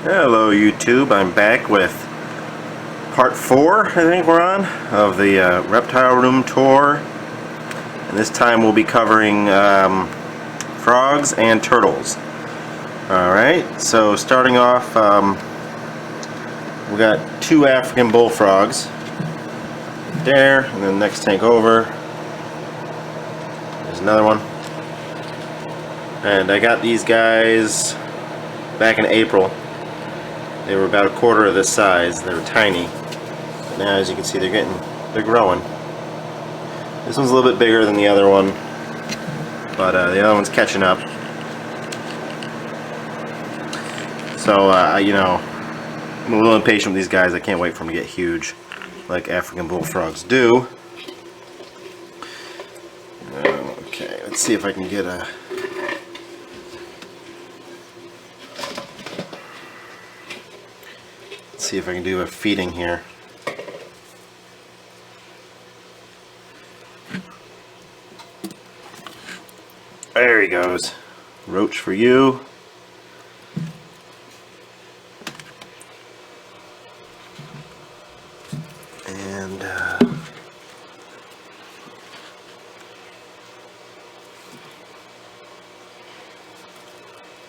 Hello YouTube, I'm back with part 4, I think we're on, of the reptile room tour. And this time we'll be covering frogs and turtles. Alright, so starting off, we got 2 African bullfrogs there, and then next tank over, there's another one. And I got these guys back in April. They were about a quarter of this size. They were tiny. But now, as you can see, they're growing. This one's a little bit bigger than the other one, but the other one's catching up. So, you know, I'm a little impatient with these guys. I can't wait for them to get huge, like African bullfrogs do. Okay, let's see if I can get a... see if I can do a feeding here. There he goes. Roach for you. And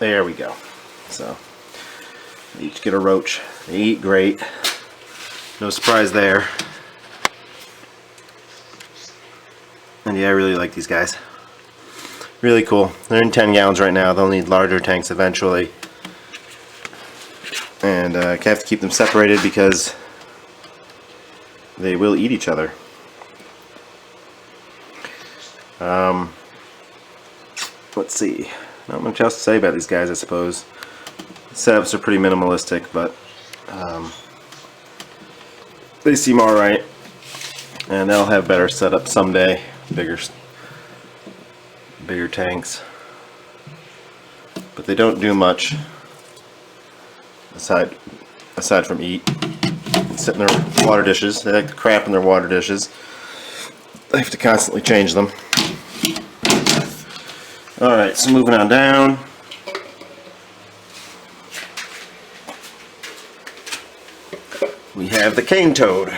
there we go. So they each get a roach. They eat great. No surprise there. And yeah, I really like these guys. Really cool. They're in 10 gallons right now. They'll need larger tanks eventually. And I have to keep them separated because they will eat each other. Let's see. Not much else to say about these guys, I suppose. Setups are pretty minimalistic, but they seem alright, and they'll have better setup someday, bigger tanks, but they don't do much aside from eat and sit in their water dishes. They like to crap in their water dishes. I have to constantly change them. Alright, so moving on down. We have the cane toad.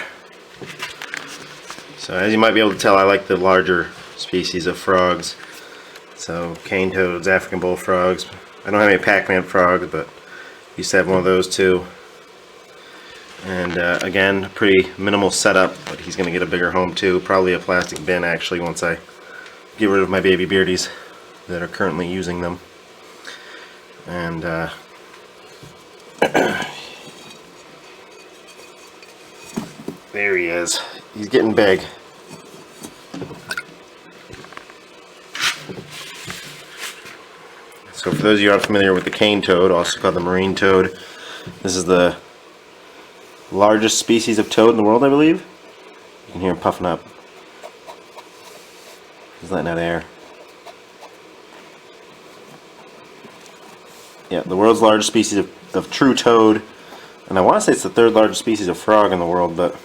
So as you might be able to tell, I like the larger species of frogs. So cane toads, African bullfrogs. I don't have any Pac-Man frogs, but used to have one of those too. And again, pretty minimal setup, but he's going to get a bigger home too. Probably a plastic bin actually once I get rid of my baby beardies that are currently using them. And there he is. He's getting big. So for those of you who aren't familiar with the cane toad, also called the marine toad, this is the largest species of toad in the world, I believe. You can hear him puffing up. He's letting out air. Yeah, the world's largest species of true toad. And I want to say it's the 3rd largest species of frog in the world, but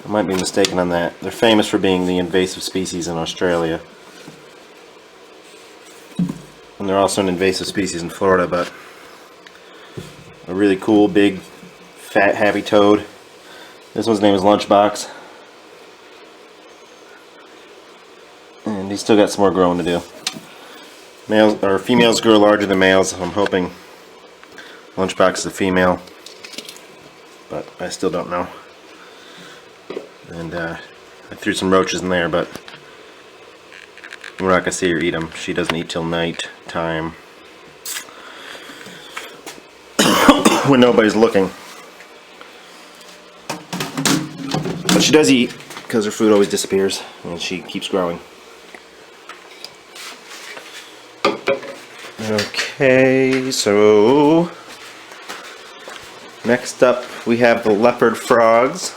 I might be mistaken on that. They're famous for being the invasive species in Australia. And they're also an invasive species in Florida, but a really cool, big, fat, happy toad. This one's name is Lunchbox. And he's still got some more growing to do. Males or females grow larger than males. I'm hoping Lunchbox is a female, but I still don't know. And I threw some roaches in there, but we're not going to see her eat them. She doesn't eat till night time when nobody's looking. But she does eat because her food always disappears and she keeps growing. Okay, so next up we have the leopard frogs.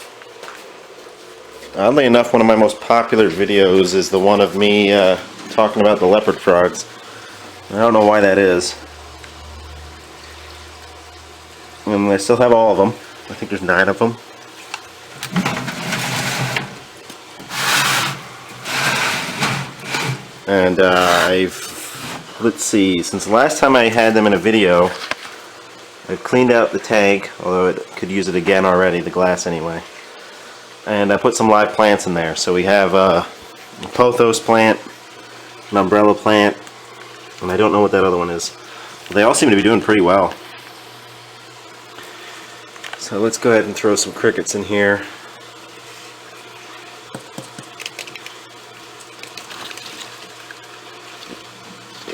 Oddly enough, one of my most popular videos is the one of me talking about the leopard frogs. I don't know why that is. And I still have all of them. I think there's 9 of them. And let's see, since the last time I had them in a video, I've cleaned out the tank, although it could use it again already, the glass anyway. And I put some live plants in there. So we have a pothos plant, an umbrella plant, and I don't know what that other one is. But they all seem to be doing pretty well. So let's go ahead and throw some crickets in here.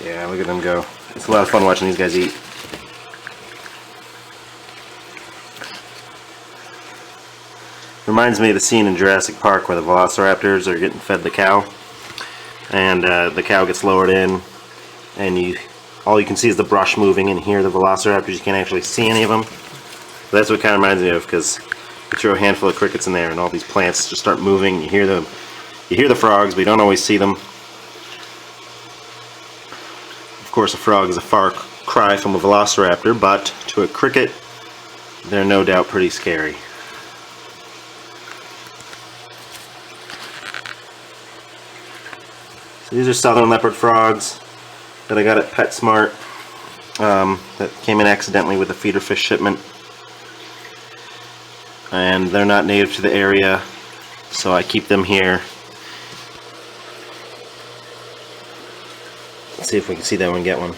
Yeah, look at them go. It's a lot of fun watching these guys eat. Reminds me of the scene in Jurassic Park where the velociraptors are getting fed the cow, and the cow gets lowered in, and all you can see is the brush moving, and hear the velociraptors. You can't actually see any of them. But that's what it kind of reminds me of, because you throw a handful of crickets in there, and all these plants just start moving. You hear the frogs, but you don't always see them. Of course, a frog is a far cry from a velociraptor, but to a cricket, they're no doubt pretty scary. So these are southern leopard frogs that I got at PetSmart, that came in accidentally with a feeder fish shipment. And they're not native to the area, so I keep them here. Let's see if we can see that one and get one.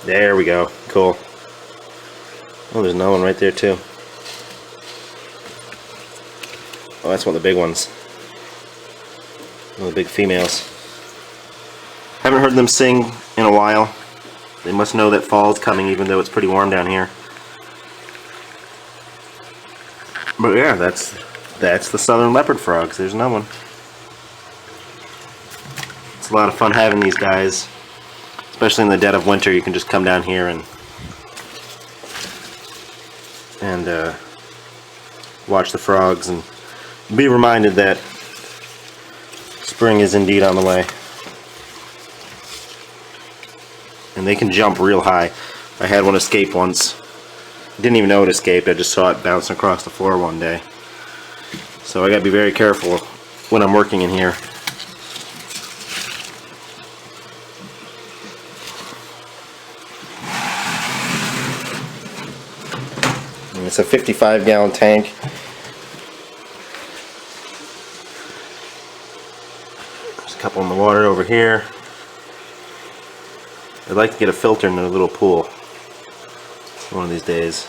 There we go. Cool. Oh, there's another one right there too. Oh, that's one of the big ones. One of the big females. Haven't heard them sing in a while. They must know that fall's coming, even though it's pretty warm down here. But yeah, that's the southern leopard frogs. There's another one. It's a lot of fun having these guys, especially in the dead of winter. You can just come down here and watch the frogs and be reminded that spring is indeed on the way. And they can jump real high. I had one escape once. Didn't even know it escaped. I just saw it bouncing across the floor one day. So I gotta be very careful when I'm working in here. And it's a 55-gallon tank. There's a couple in the water over here. I'd like to get a filter in a little pool one of these days.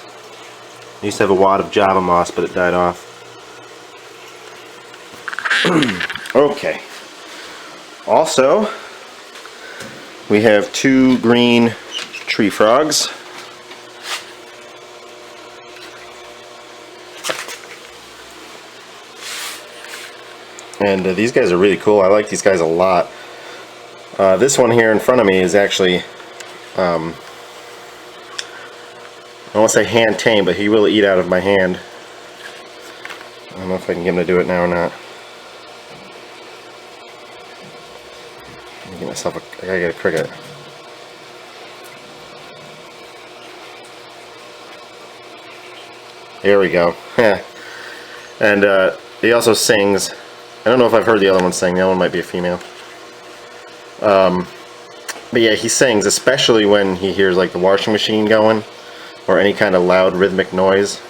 I used to have a wad of Java moss, but it died off. Okay. Also, we have 2 green tree frogs. And these guys are really cool. I like these guys a lot. This one here in front of me is actually, I won't say hand tame, but he will eat out of my hand. I don't know if I can get him to do it now or not. Let me get myself I gotta get a cricket. There we go. And he also sings. I don't know if I've heard the other one sing. The other one might be a female. But yeah, he sings, especially when he hears like the washing machine going or any kind of loud rhythmic noise.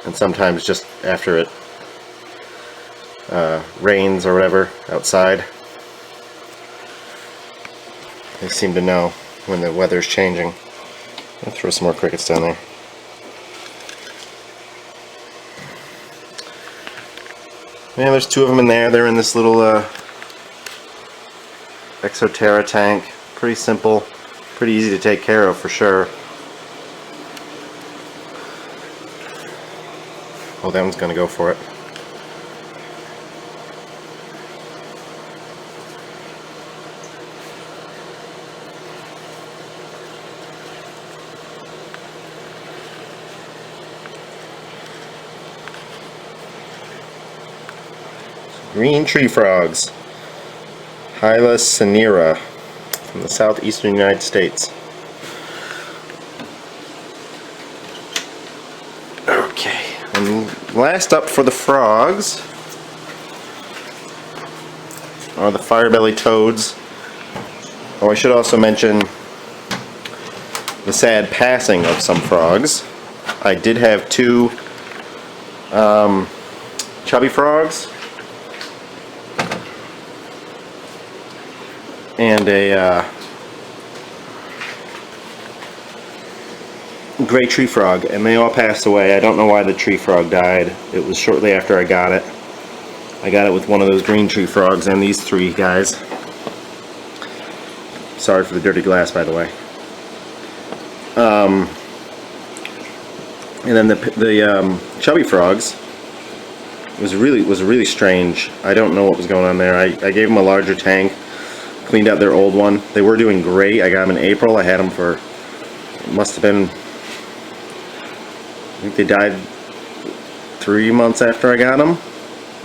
And sometimes just after it rains or whatever outside. They seem to know when the weather's changing. I'll throw some more crickets down there. Yeah, there's 2 of them in there. They're in this little Exoterra tank. Pretty simple, pretty easy to take care of for sure. Oh, that one's gonna go for it. Green tree frogs, Hyla cinerea, from the southeastern United States. Okay, And last up for the frogs are the Fire-Bellied Toads. Oh, I should also mention the sad passing of some frogs. I did have two chubby frogs and a gray tree frog, and they all passed away. I don't know why the tree frog died. It was shortly after I got it. I got it with one of those green tree frogs and these three guys. Sorry for the dirty glass, by the way. And then the chubby frogs was really strange. I don't know what was going on there. I gave them a larger tank, cleaned out their old one. They were doing great. I got them in April. I had them for, it must have been, I think they died 3 months after I got them,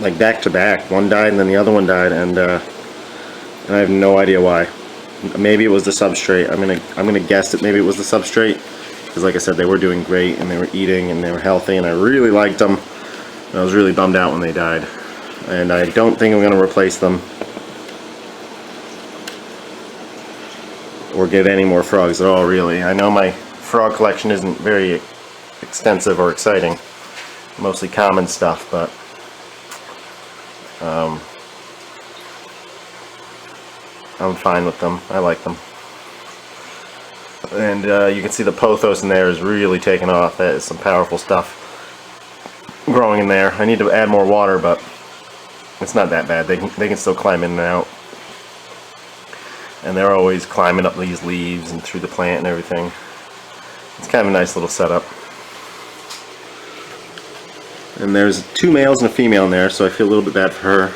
like back to back. One died and then the other one died, and I have no idea why. Maybe it was the substrate. I'm gonna guess that maybe it was the substrate, because like I said, they were doing great and they were eating and they were healthy and I really liked them. I was really bummed out when they died, and I don't think I'm gonna replace them or get any more frogs at all, really. I know my frog collection isn't very extensive or exciting, mostly common stuff, but I'm fine with them. I like them. And you can see the pothos in there is really taking off. That is some powerful stuff growing in there. I need to add more water, but it's not that bad. They can still climb in and out. And they're always climbing up these leaves and through the plant and everything. It's kind of a nice little setup. And there's 2 males and a female in there, so I feel a little bit bad for her.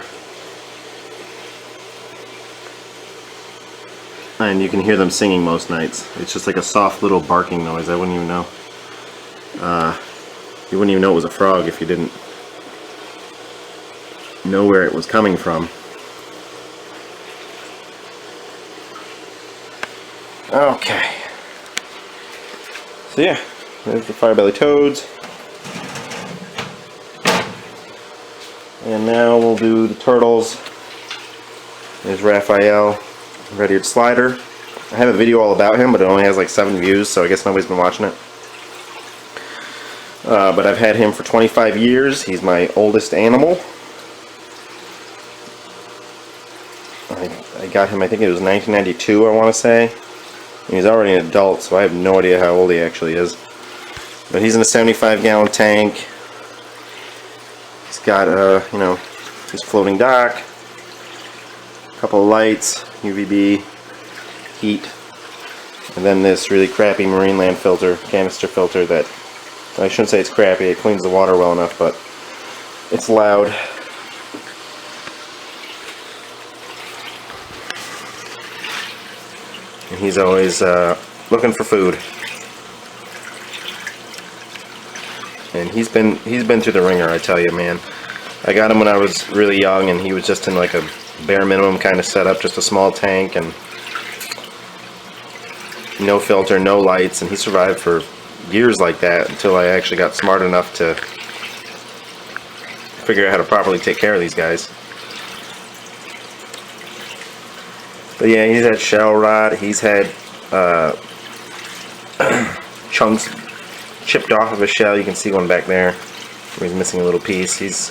And you can hear them singing most nights. It's just like a soft little barking noise. I wouldn't even know. You wouldn't even know it was a frog if you didn't know where it was coming from. Okay. So yeah, there's the Fire-Bellied Toads. And now we'll do the turtles. There's Raphael, red-eared slider. I have a video all about him, but it only has like 7 views, so I guess nobody's been watching it. But I've had him for 25 years. He's my oldest animal. I got him, I think it was 1992, I want to say. And he's already an adult, so I have no idea how old he actually is. But he's in a 75-gallon tank. He's got you know, his floating dock, a couple of lights, UVB, heat, and then this really crappy Marineland filter, canister filter that, I shouldn't say it's crappy, it cleans the water well enough, but it's loud. And he's always looking for food. And he's been through the ringer, I tell you, man. I got him when I was really young, and he was just in like a bare minimum kind of setup, just a small tank and no filter, no lights, and he survived for years like that until I actually got smart enough to figure out how to properly take care of these guys. But yeah, he's had shell rot, he's had chunks chipped off of his shell. You can see one back there where he's missing a little piece. He's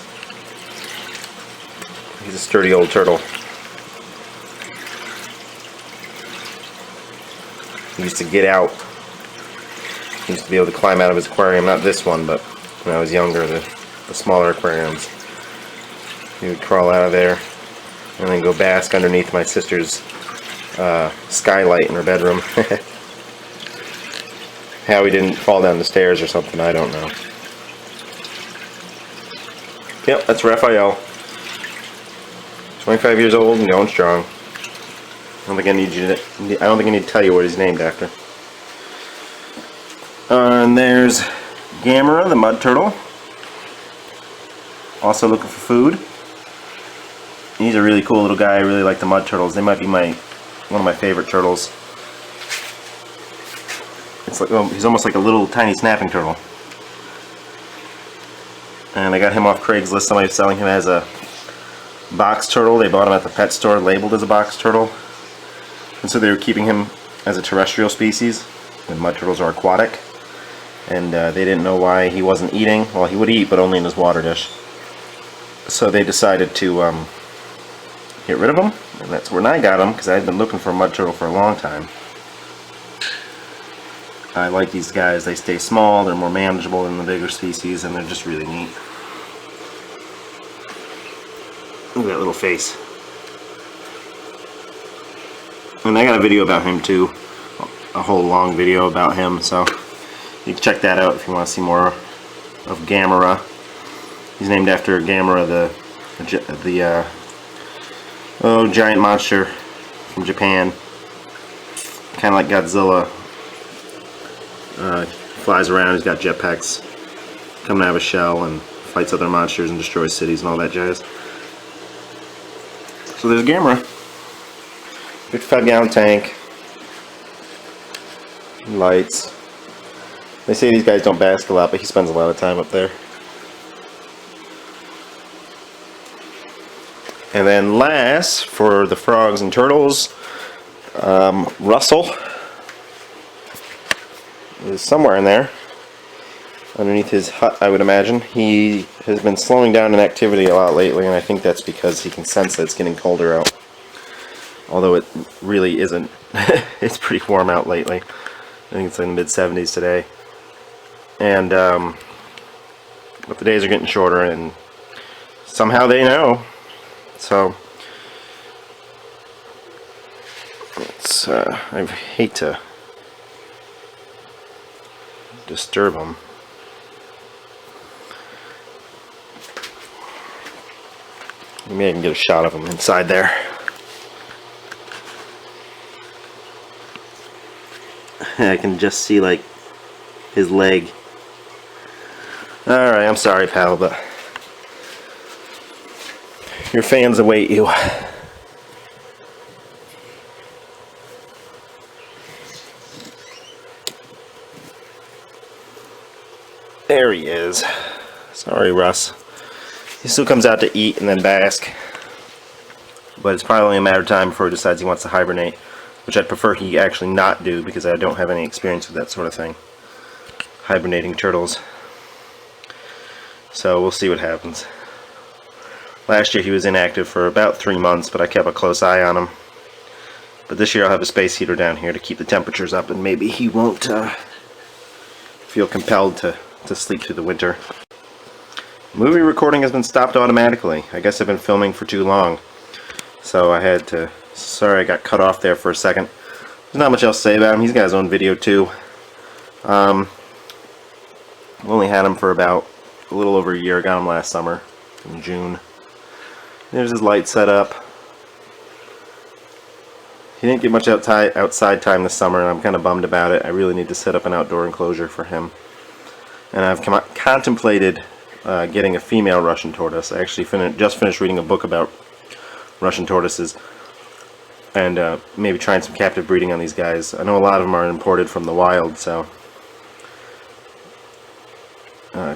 a sturdy old turtle. He used to get out. He used to be able to climb out of his aquarium. Not this one, but when I was younger, the smaller aquariums. He would crawl out of there and then go bask underneath my sister's skylight in her bedroom. How he didn't fall down the stairs or something, I don't know. Yep, that's Raphael. 25 years old and going strong. I don't think I need to tell you what he's named after. And there's Gamera, the mud turtle. Also looking for food. He's a really cool little guy. I really like the mud turtles. They might be one of my favorite turtles. It's like, he's almost like a little tiny snapping turtle. And I got him off Craigslist. Somebody was selling him as a box turtle. They bought him at the pet store labeled as a box turtle. And so they were keeping him as a terrestrial species, and mud turtles are aquatic. And they didn't know why he wasn't eating. Well, he would eat, but only in his water dish. So they decided to get rid of him, and that's when I got him, because I had been looking for a mud turtle for a long time. I like these guys. They stay small, they're more manageable than the bigger species, and they're just really neat. Look at that little face. And I got a video about him too, a whole long video about him, so you can check that out if you want to see more of Gamera. He's named after Gamera, the giant monster from Japan. Kind of like Godzilla. Flies around, he's got jetpacks coming out of a shell and fights other monsters and destroys cities and all that jazz. So there's Gamera. 55-gallon tank. Lights. They say these guys don't bask a lot, but he spends a lot of time up there. And then last, for the frogs and turtles, Russell is somewhere in there, underneath his hut, I would imagine. He has been slowing down in activity a lot lately, and I think that's because he can sense that it's getting colder out. Although it really isn't. It's pretty warm out lately. I think it's in the mid-70s today. And, but the days are getting shorter, and somehow they know. So, it's, I hate to disturb them. Maybe I can get a shot of him inside there. I can just see, like, his leg. Alright, I'm sorry, pal, but your fans await you. There he is. Sorry, Russ. He still comes out to eat and then bask. But it's probably only a matter of time before he decides he wants to hibernate, which I'd prefer he actually not do because I don't have any experience with that sort of thing. Hibernating turtles. So we'll see what happens. Last year he was inactive for about 3 months, but I kept a close eye on him. But this year I'll have a space heater down here to keep the temperatures up, and maybe he won't feel compelled to sleep through the winter. Movie recording has been stopped automatically. I guess I've been filming for too long. So I had to... Sorry I got cut off there for a second. There's not much else to say about him. He's got his own video too. We only had him for about a little over a year. Got him last summer in June. There's his light set up. He didn't get much outside time this summer, and I'm kind of bummed about it. I really need to set up an outdoor enclosure for him. And I've contemplated getting a female Russian tortoise. I actually just finished reading a book about Russian tortoises, and maybe trying some captive breeding on these guys. I know a lot of them are imported from the wild, so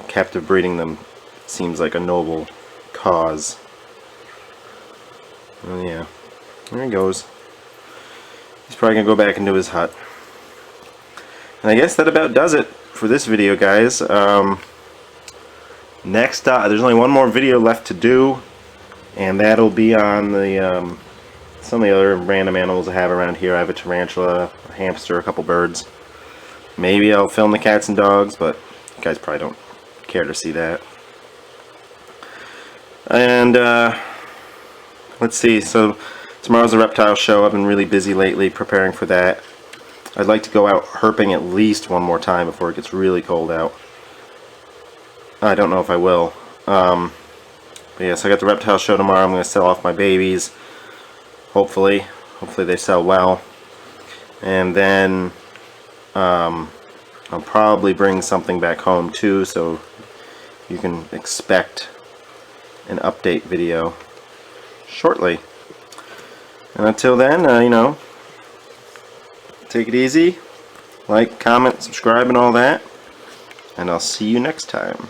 captive breeding them seems like a noble cause. Oh yeah, there he goes. He's probably gonna go back into his hut. And I guess that about does it for this video, guys. Next, there's only one more video left to do, and that'll be on the some of the other random animals I have around here. I have a tarantula, a hamster, a couple birds. Maybe I'll film the cats and dogs, but you guys probably don't care to see that. And let's see, so tomorrow's the reptile show. I've been really busy lately preparing for that. I'd like to go out herping at least one more time before it gets really cold out. I don't know if I will. But yeah, so I got the reptile show tomorrow. I'm going to sell off my babies. Hopefully they sell well. And then I'll probably bring something back home too, so you can expect an update video shortly. And until then, you know, take it easy, like, comment, subscribe, and all that, and I'll see you next time.